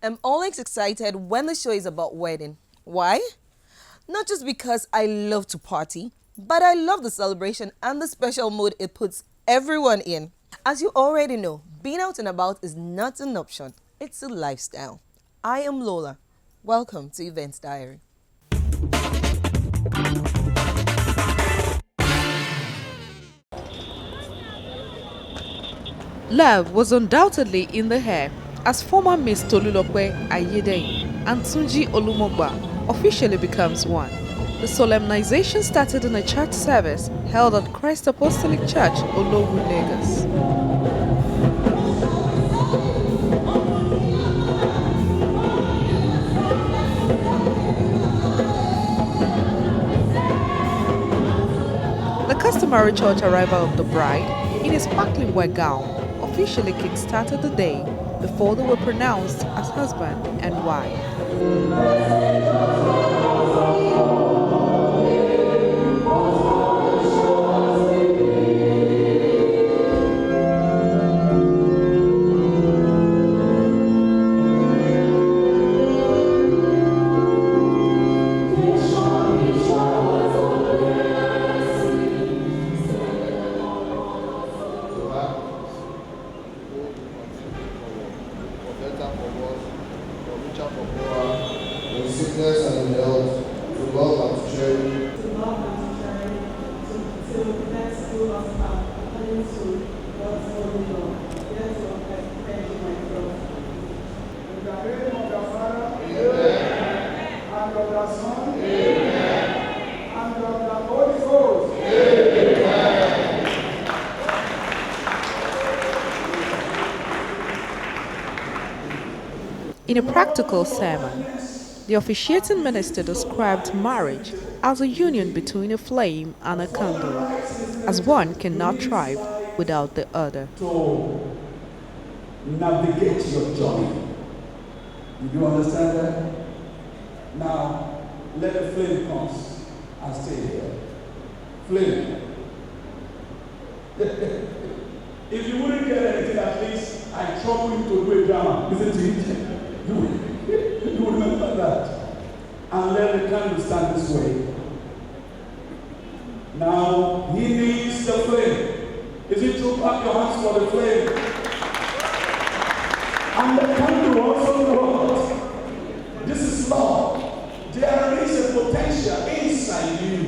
I'm always excited when the show is about wedding. Why? Not just because I love to party, but I love the celebration and the special mood it puts everyone in. As you already know, being out and about is not an option, it's a lifestyle. I am Lola. Welcome to Events Diary. Love was undoubtedly in the air as former Miss Tolulope Ayede and Tunji Olumogba officially becomes one. The solemnization started in a church service held at Christ Apostolic Church, Olowu, Lagos. The customary church arrival of the bride in a sparkling white gown officially kick-started the day before they were pronounced as husband and wife. In sickness and in health, to love and to charity. To love and to charity, to let's do us according to God's holy law. Let's thank you, my God. In the name of the Father, Amen. and of the Son, Amen. and of the Holy Ghost. Amen. In a practical sermon, the officiating minister described marriage as a union between a flame and a candle, as one cannot thrive without the other. To navigate your journey. You do understand that? Now, let the flame come and stay here. Flame. If you wouldn't get anything, at least I trouble you to do a drama, isn't it? You remember that. And let the candle stand this way. Now, he needs the flame. Is it true? Clap your hands for the flame. And the candle also what? This is love. There is a potential inside you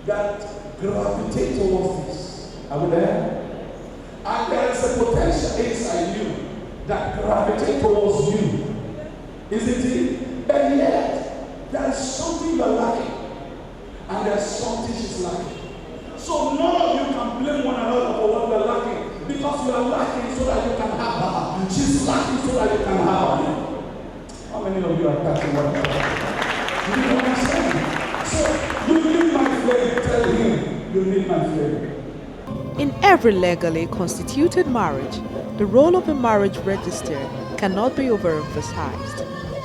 that gravitates towards this. Are we there? And there is a potential inside you that gravitates towards you. Isn't it? And yet, there is something you are lacking. And there's something she's lacking. So none of you can blame one another for what you're lacking. Because you are lacking so that you can have her. She's lacking so that you can have her. How many of you are catching what I'm saying? You know what I'm saying? So you need my flame. Tell him you need my flame. In every legally constituted marriage, the role of a marriage register cannot be overemphasized.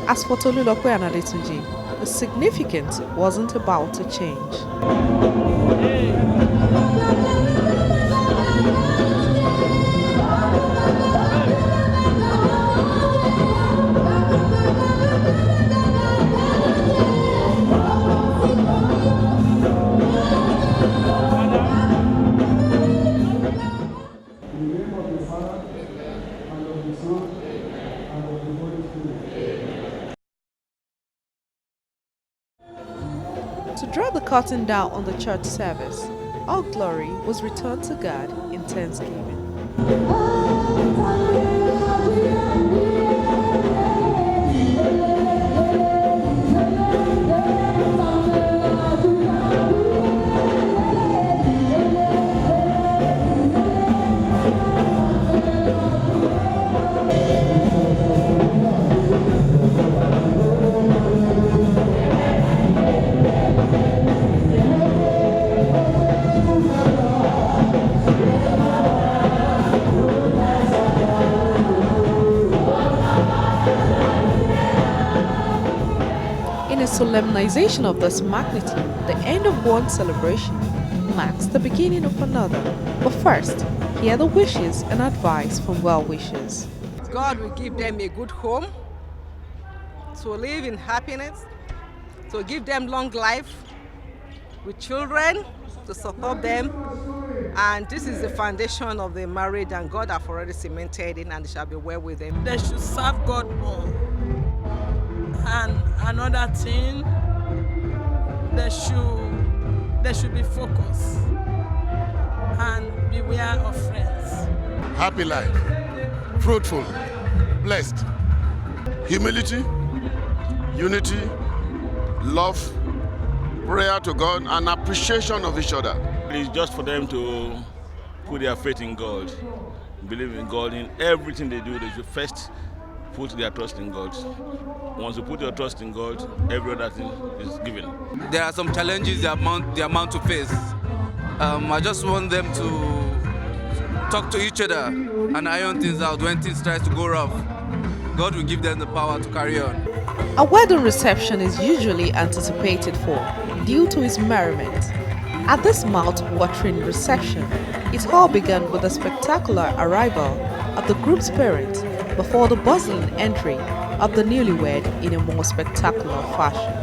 As for Tolulope and Adetunji, the significance wasn't about to change. In the name of the Father, and of the Son, and of the Holy Spirit. To draw the curtain down on the church service, all glory was returned to God in thanksgiving. In a solemnization of this magnitude, the end of one celebration marks the beginning of another. But first, hear the wishes and advice from well-wishers. God will give them a good home, to live in happiness, to give them long life with children, to support them. And this is the foundation of the marriage, and God have already cemented it, and it shall be well with them. They should serve God more. And another thing, they should be focused and beware of friends. Happy life, fruitful, blessed, humility, unity, love, prayer to God, and appreciation of each other. It's just for them to put their faith in God, believe in God. In everything they do, they should first put their trust in God. Once you put your trust in God, every other thing is given. There are some challenges they amount to face. I just want them to talk to each other and iron things out when things tries to go rough. God will give them the power to carry on. A wedding reception is usually anticipated for due to its merriment. At this mouth-watering reception, it all began with the spectacular arrival of the groom's parents before the bustling entry of the newlywed in a more spectacular fashion.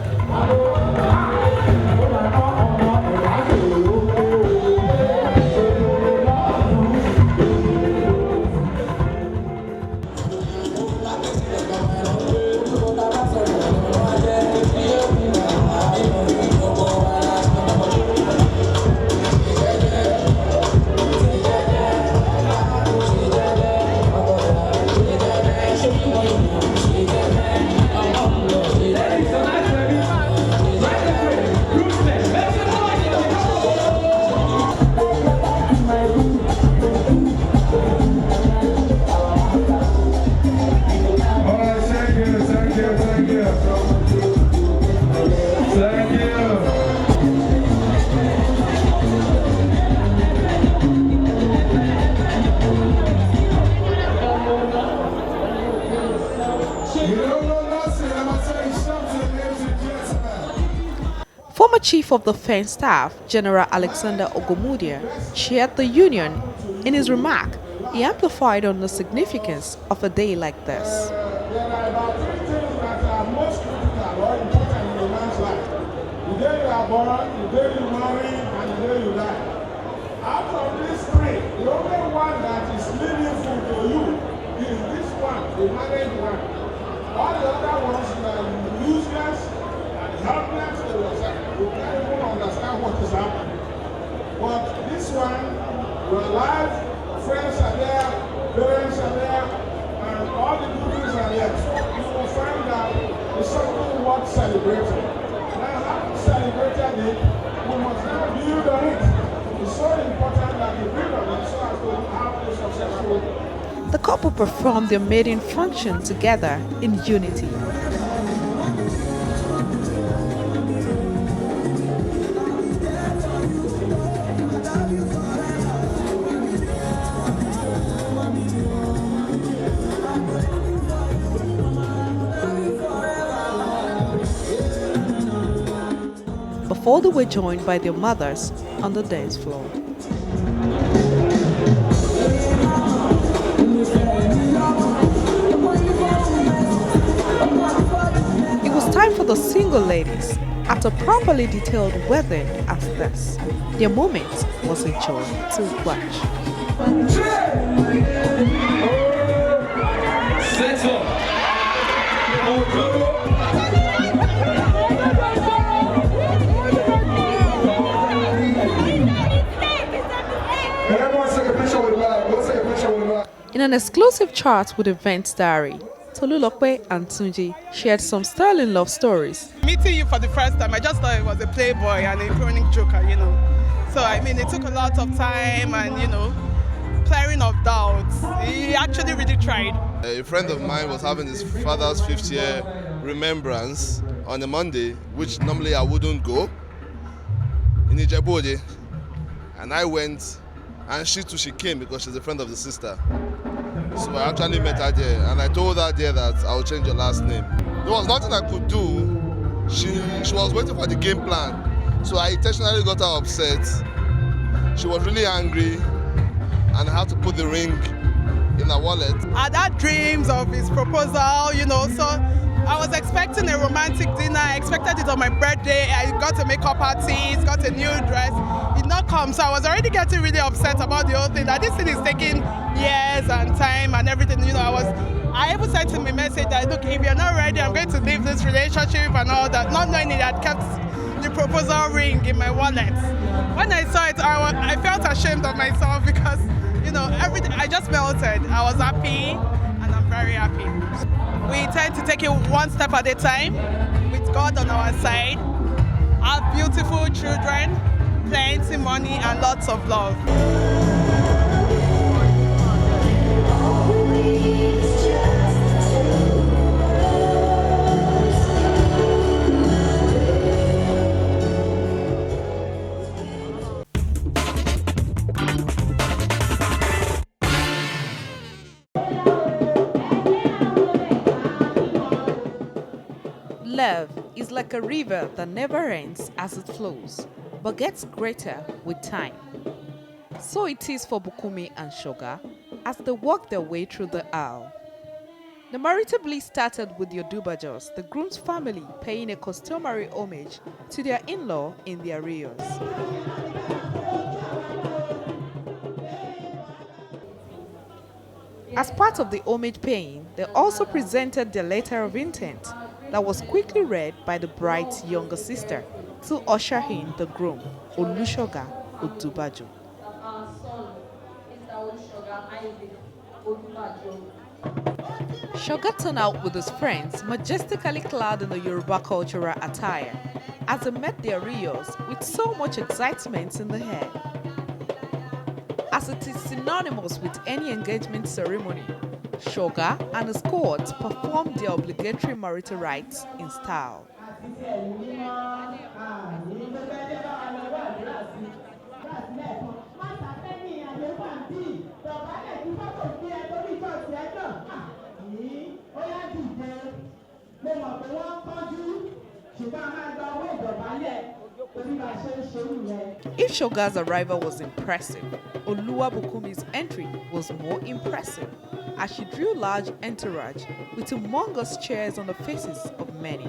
Former Chief of the Defense Staff, General Alexander Ogomudia, chaired the union. In his remark, he amplified on the significance of a day like this. There are about three things that are most critical or important in a man's life. The day you are born, the day you marry, and the day you die. Out of these three, the only one that is meaningful to you is this one, the marriage one. All the other ones are useless and helpless to yourself. You can't even understand what is happening. But this one, your life, friends are there, parents are there, and all the good things are there. You will find that it's something worth celebrating. Now, having celebrated it, we must now build on it. It's so important that we build on it so as to have a successful. The couple performed their maiden function together in unity. Before they were joined by their mothers on the dance floor. It was time for the single ladies at a properly detailed wedding as this. Their moment was a joy to watch. In an exclusive chat with Events Diary, Tolulope and Tunji shared some sterling love stories. Meeting you for the first time, I just thought it was a playboy and a chronic joker, you know. So, I mean, it took a lot of time and, you know, clearing of doubts. He actually really tried. A friend of mine was having his father's 50th year remembrance on a Monday, which normally I wouldn't go, in Ijebu-Ode. And I went, and she came because she's a friend of the sister. So I actually met her there, and I told her there that I'll change your last name. There was nothing I could do. She was waiting for the game plan. So I intentionally got her upset. She was really angry, and I had to put the ring in her wallet. I had dreams of his proposal, you know, so I was expecting a romantic dinner. I expected it on my birthday. I got a makeup artist, got a new dress. It did not come, so I was already getting really upset about the whole thing. That this thing is taking years and time and everything. I even sent him a message that, look, if you're not ready, I'm going to leave this relationship and all that. Not knowing it, I'd kept the proposal ring in my wallet. When I saw it, I felt ashamed of myself because, everything, I just melted. I was happy and I'm very happy. We intend to take it one step at a time with God on our side, have beautiful children, plenty money and lots of love. Love is like a river that never ends as it flows, but gets greater with time. So it is for Bukumi and Shoga as they walk their way through the aisle. The marital bliss started with the Odubajos, the groom's family paying a customary homage to their in-law in their arrears. As part of the homage paying, they also presented their letter of intent that was quickly read by the bride's younger sister to usher in the groom, Olushoga Odubajo. Shoga turned out with his friends, majestically clad in the Yoruba cultural attire, as they met their Rios with so much excitement in the air. As it is synonymous with any engagement ceremony, Shoga and his cohorts performed their obligatory marital rites in style. If Shoga's arrival was impressive, Oluwabukumi's entry was more impressive, as she drew large entourage with humongous cheers on the faces of many.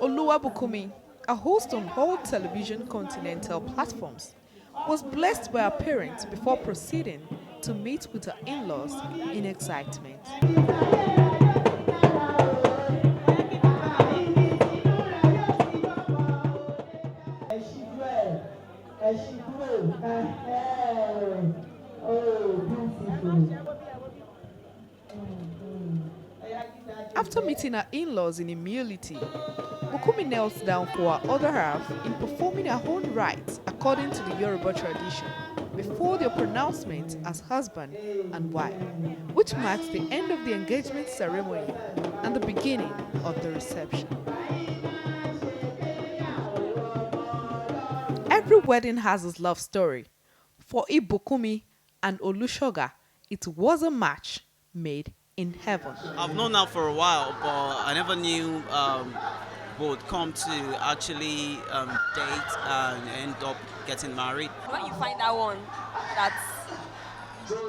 Oluwabukumi, a host on all television continental platforms, was blessed by her parents before proceeding to meet with her in-laws in excitement. After meeting her in-laws in humility, Bukumi knelt down for her other half in performing her own rites according to the Yoruba tradition before their pronouncement as husband and wife, which marks the end of the engagement ceremony and the beginning of the reception. Every wedding has its love story. For Ibukumi and Olushoga, it was a match made in heaven. I've known her for a while, but I never knew we would come to actually date and end up getting married. When you find that one,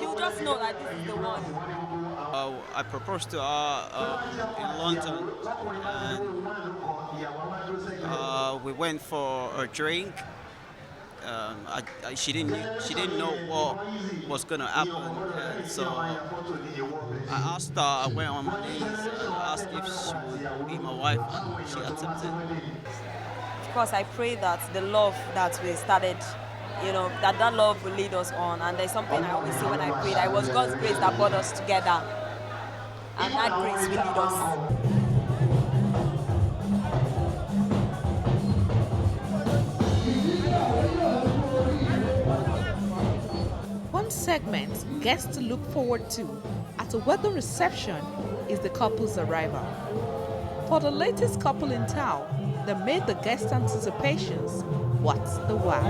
you just know that this is the one. I proposed to her in London, and we went for a drink. She didn't know what was gonna happen, and so I asked her. I went on my knees and asked if she would be my wife, and she accepted. Of course, I pray that the love that we started, that love will lead us on. And there's something I always say when I pray, that it was God's grace that brought us together, and that grace will lead us. One segment guests to look forward to at a wedding reception is the couple's arrival. For the latest couple in town, they made the guest anticipations what's the why.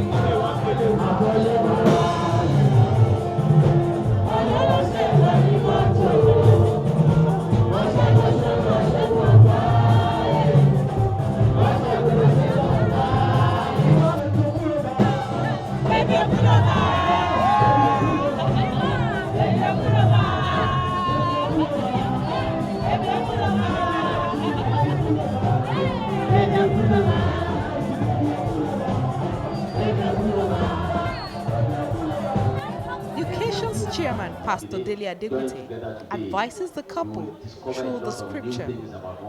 Pastor Dele Adegbite advises the couple through the scripture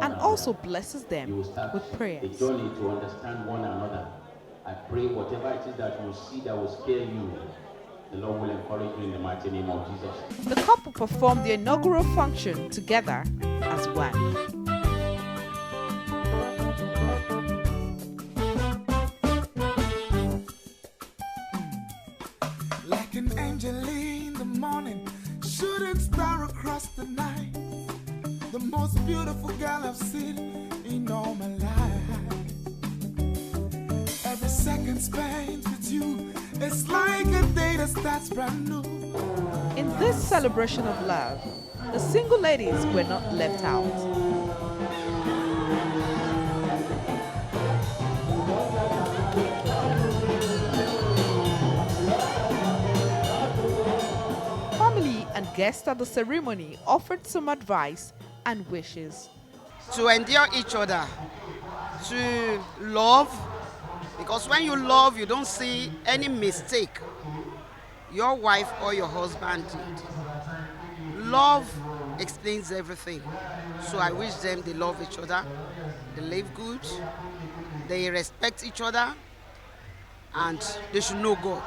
and also blesses them with prayers. It's only to understand one another. I pray whatever it is that you see that will scare you, the Lord will encourage you in the mighty name of Jesus. The couple performed the inaugural function together as one. Like an angel in the morning, shooting star across the night, the most beautiful girl I've seen in all my life. Every second spent with you, it's like a day that starts brand new. In this celebration of love, the single ladies were not left out. Family and guests at the ceremony offered some advice and wishes. To endure each other, to love, because when you love, you don't see any mistake your wife or your husband did. Love explains everything. So I wish them they love each other, they live good, they respect each other, and they should know God.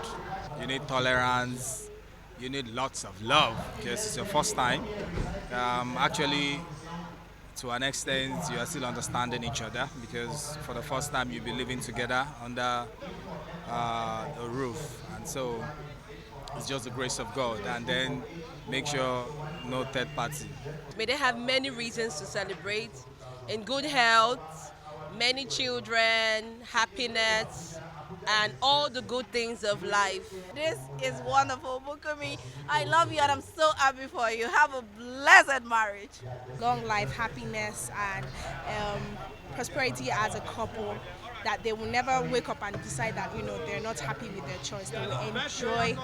You need tolerance, you need lots of love, because it's your first time. Actually, to an extent, you are still understanding each other, because for the first time you'll be living together under a roof. And so it's just the grace of God. And then make sure no third party. May they have many reasons to celebrate, in good health, many children, happiness, and all the good things of life. This is wonderful, Bukumi. I love you and I'm so happy for you. Have a blessed marriage. Long life, happiness, and prosperity as a couple. That they will never wake up and decide that they're not happy with their choice. They will enjoy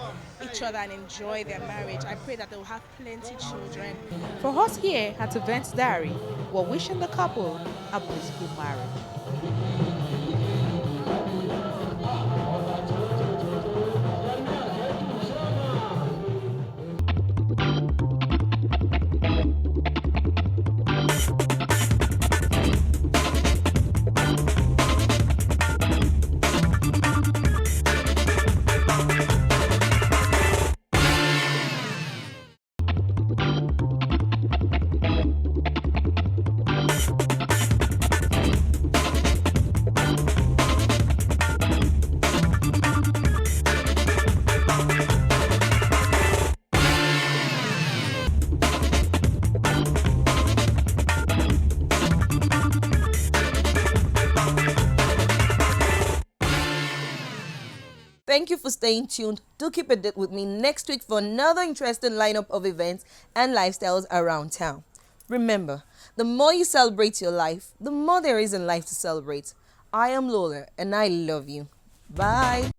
each other and enjoy their marriage. I pray that they will have plenty of children. For us here at Events Diary, we're wishing the couple a blissful marriage. Thank you for staying tuned. Do keep it with me next week for another interesting lineup of events and lifestyles around town. Remember, the more you celebrate your life, the more there is in life to celebrate. I am Lola and I love you. Bye.